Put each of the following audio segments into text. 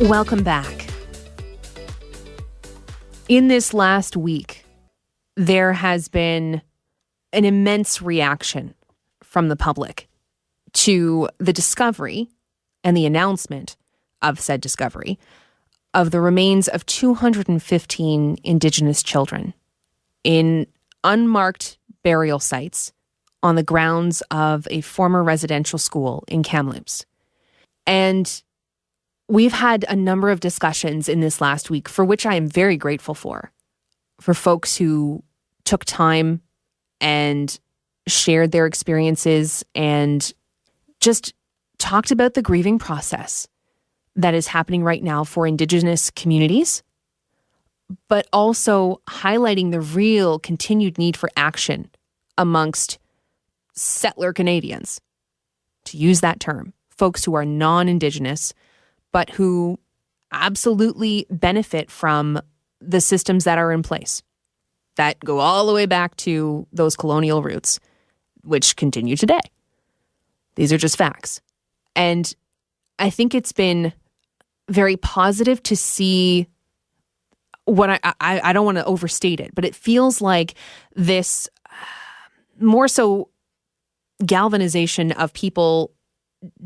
Welcome back. In this last week, there has been an immense reaction from the public to the discovery and the announcement of said discovery of the remains of 215 Indigenous children in unmarked burial sites on the grounds of a former residential school in Kamloops. And we've had a number of discussions in this last week, for which I am very grateful for folks who took time and shared their experiences and just talked about the grieving process that is happening right now for Indigenous communities, but also highlighting the real continued need for action amongst settler Canadians, to use that term, folks who are non-Indigenous, but who absolutely benefit from the systems that are in place that go all the way back to those colonial roots, which continue today. These are just facts. And I think it's been very positive to see what I don't want to overstate it, but it feels like this more so galvanization of people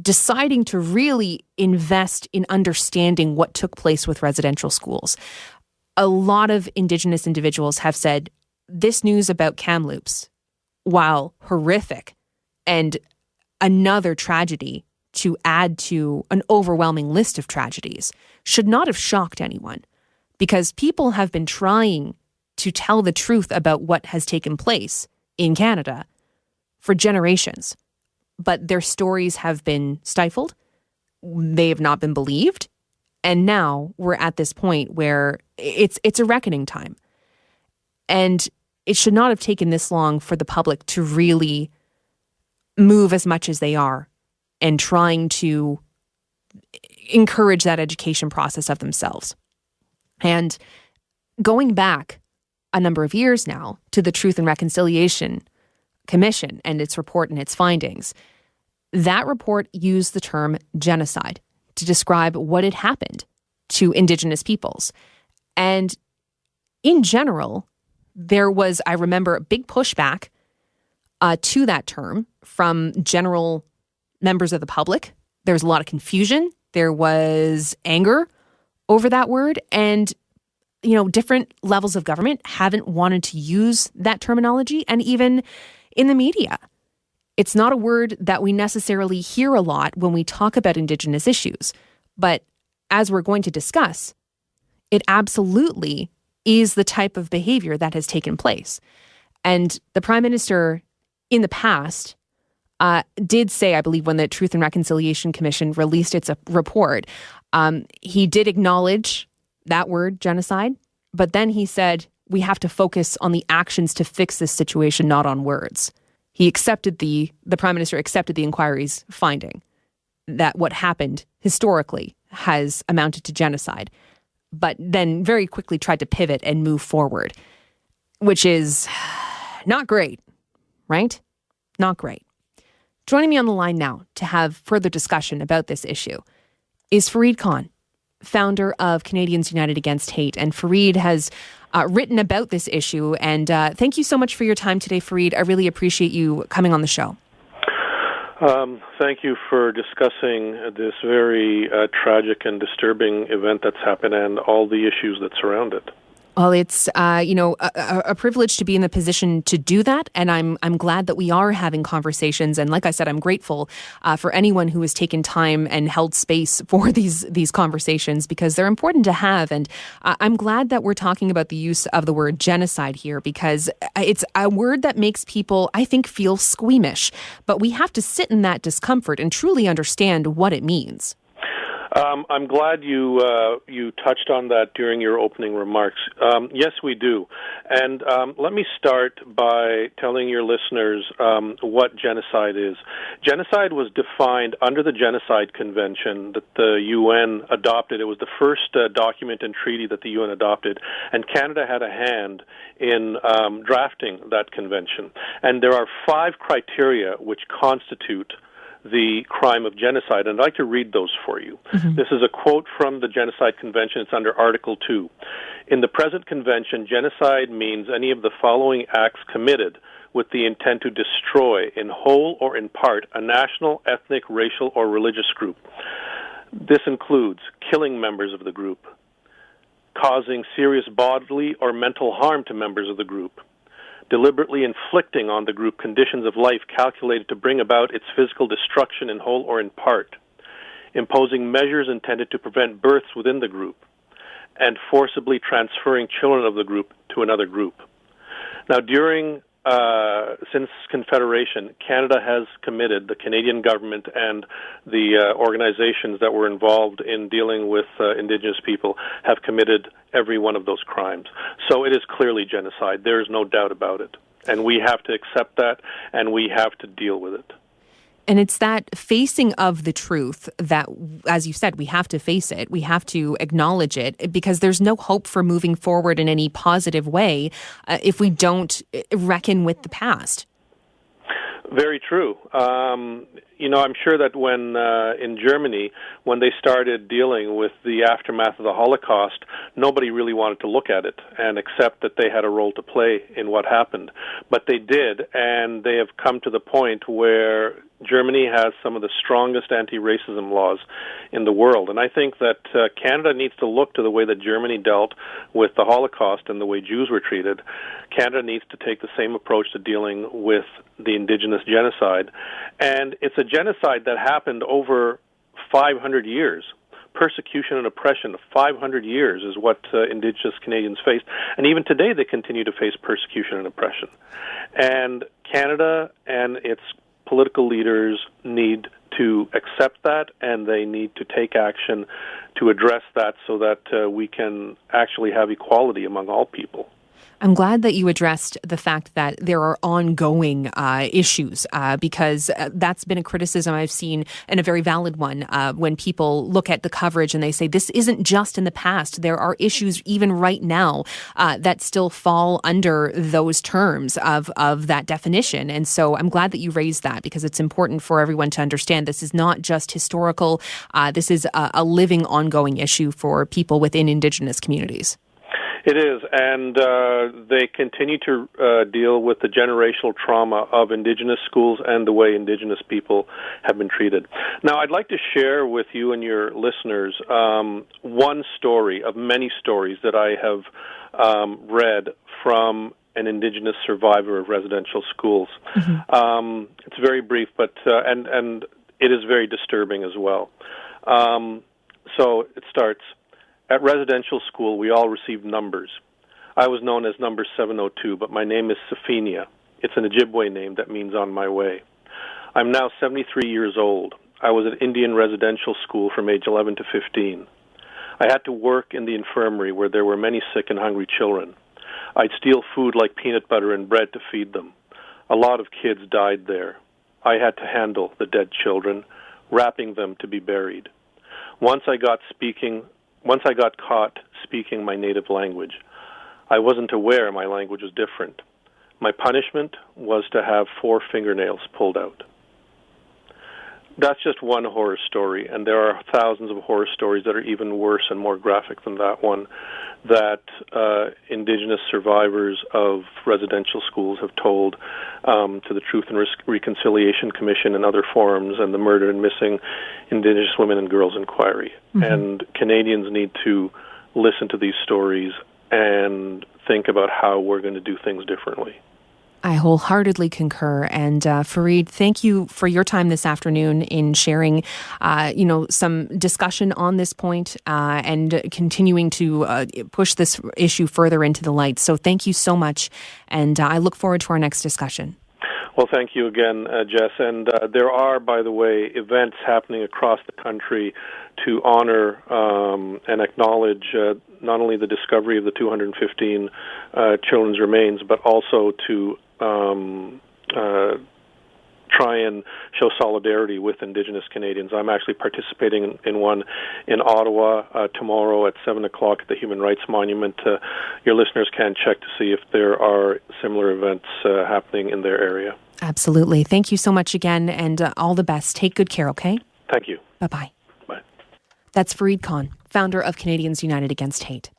deciding to really invest in understanding what took place with residential schools. A lot of Indigenous individuals have said this news about Kamloops, while horrific and another tragedy to add to an overwhelming list of tragedies, should not have shocked anyone, because people have been trying to tell the truth about what has taken place in Canada for generations. But their stories have been stifled. They have not been believed. And now we're at this point where it's a reckoning time. And it should not have taken this long for the public to really move as much as they are and trying to encourage that education process of themselves. And going back a number of years now to the Truth and Reconciliation Commission and its report and its findings, that report used the term genocide to describe what had happened to Indigenous peoples. And in general, there was, I remember, a big pushback to that term from general members of the public. There was a lot of confusion. There was anger over that word. And, different levels of government haven't wanted to use that terminology. And even in the media, it's not a word that we necessarily hear a lot when we talk about Indigenous issues. But as we're going to discuss, it absolutely is the type of behavior that has taken place. And the Prime Minister in the past did say, I believe, when the Truth and Reconciliation Commission released its report, he did acknowledge that word, genocide. But then he said, we have to focus on the actions to fix this situation, not on words. He accepted the Prime Minister accepted the inquiry's finding that what happened historically has amounted to genocide, but then very quickly tried to pivot and move forward, which is not great, right? Not great. Joining me on the line now to have further discussion about this issue is Fareed Khan, founder of Canadians United Against Hate. And Fareed has written about this issue. And thank you so much for your time today, Fareed. I really appreciate you coming on the show. Thank you for discussing this very tragic and disturbing event that's happened and all the issues that surround it. Well, it's a privilege to be in the position to do that, and I'm glad that we are having conversations. And like I said, I'm grateful for anyone who has taken time and held space for these conversations, because they're important to have. And I'm glad that we're talking about the use of the word genocide here, because it's a word that makes people, I think, feel squeamish. But we have to sit in that discomfort and truly understand what it means. I'm glad you touched on that during your opening remarks. Yes, we do. And let me start by telling your listeners what genocide is. Genocide was defined under the Genocide Convention that the UN adopted. It was the first document and treaty that the UN adopted, and Canada had a hand in drafting that convention. And there are 5 criteria which constitute the crime of genocide. And I'd like to read those for you. Mm-hmm. This is a quote from the Genocide Convention. It's under Article 2. In the present convention, genocide means any of the following acts committed with the intent to destroy, in whole or in part, a national, ethnic, racial, or religious group. This includes killing members of the group, causing serious bodily or mental harm to members of the group, deliberately inflicting on the group conditions of life calculated to bring about its physical destruction in whole or in part, imposing measures intended to prevent births within the group, and forcibly transferring children of the group to another group. Now, since Confederation, Canada has committed, the Canadian government and the organizations that were involved in dealing with Indigenous people have committed every one of those crimes. So it is clearly genocide. There is no doubt about it. And we have to accept that, and we have to deal with it. And it's that facing of the truth that, as you said, we have to face it. We have to acknowledge it, because there's no hope for moving forward in any positive way if we don't reckon with the past. Very true. I'm sure that when in Germany, when they started dealing with the aftermath of the Holocaust, nobody really wanted to look at it and accept that they had a role to play in what happened. But they did, and they have come to the point where Germany has some of the strongest anti-racism laws in the world. And I think that Canada needs to look to the way that Germany dealt with the Holocaust and the way Jews were treated. Canada needs to take the same approach to dealing with the Indigenous genocide. And it's a genocide that happened over 500 years. Persecution and oppression, 500 years is what Indigenous Canadians faced. And even today they continue to face persecution and oppression. And Canada and its political leaders need to accept that, and they need to take action to address that so that we can actually have equality among all people. I'm glad that you addressed the fact that there are ongoing issues, because that's been a criticism I've seen, and a very valid one, when people look at the coverage and they say this isn't just in the past. There are issues even right now that still fall under those terms of that definition. And so I'm glad that you raised that, because it's important for everyone to understand this is not just historical. This is a living, ongoing issue for people within Indigenous communities. It is, and they continue to deal with the generational trauma of Indigenous schools and the way Indigenous people have been treated. Now, I'd like to share with you and your listeners one story of many stories that I have read from an Indigenous survivor of residential schools. Mm-hmm. It's very brief, but and it is very disturbing as well. So it starts. At residential school, we all received numbers. I was known as number 702, but my name is Safenia. It's an Ojibwe name that means on my way. I'm now 73 years old. I was at Indian residential school from age 11 to 15. I had to work in the infirmary where there were many sick and hungry children. I'd steal food like peanut butter and bread to feed them. A lot of kids died there. I had to handle the dead children, wrapping them to be buried. Once I got caught speaking my native language. I wasn't aware my language was different. My punishment was to have 4 fingernails pulled out. That's just one horror story, and there are thousands of horror stories that are even worse and more graphic than that one, that Indigenous survivors of residential schools have told to the Truth and Reconciliation Commission and other forums, and the Murder and Missing Indigenous Women and Girls Inquiry. Mm-hmm. And Canadians need to listen to these stories and think about how we're going to do things differently. I wholeheartedly concur. And Fareed, thank you for your time this afternoon in sharing, some discussion on this point and continuing to push this issue further into the light. So thank you so much. And I look forward to our next discussion. Well, thank you again, Jess. And there are, by the way, events happening across the country to honor and acknowledge not only the discovery of the 215 children's remains, but also to try and show solidarity with Indigenous Canadians. I'm actually participating in one in Ottawa tomorrow at 7 o'clock at the Human Rights Monument. Your listeners can check to see if there are similar events happening in their area. Absolutely. Thank you so much again, and all the best. Take good care, okay? Thank you. Bye-bye. Bye. That's Fareed Khan, founder of Canadians United Against Hate.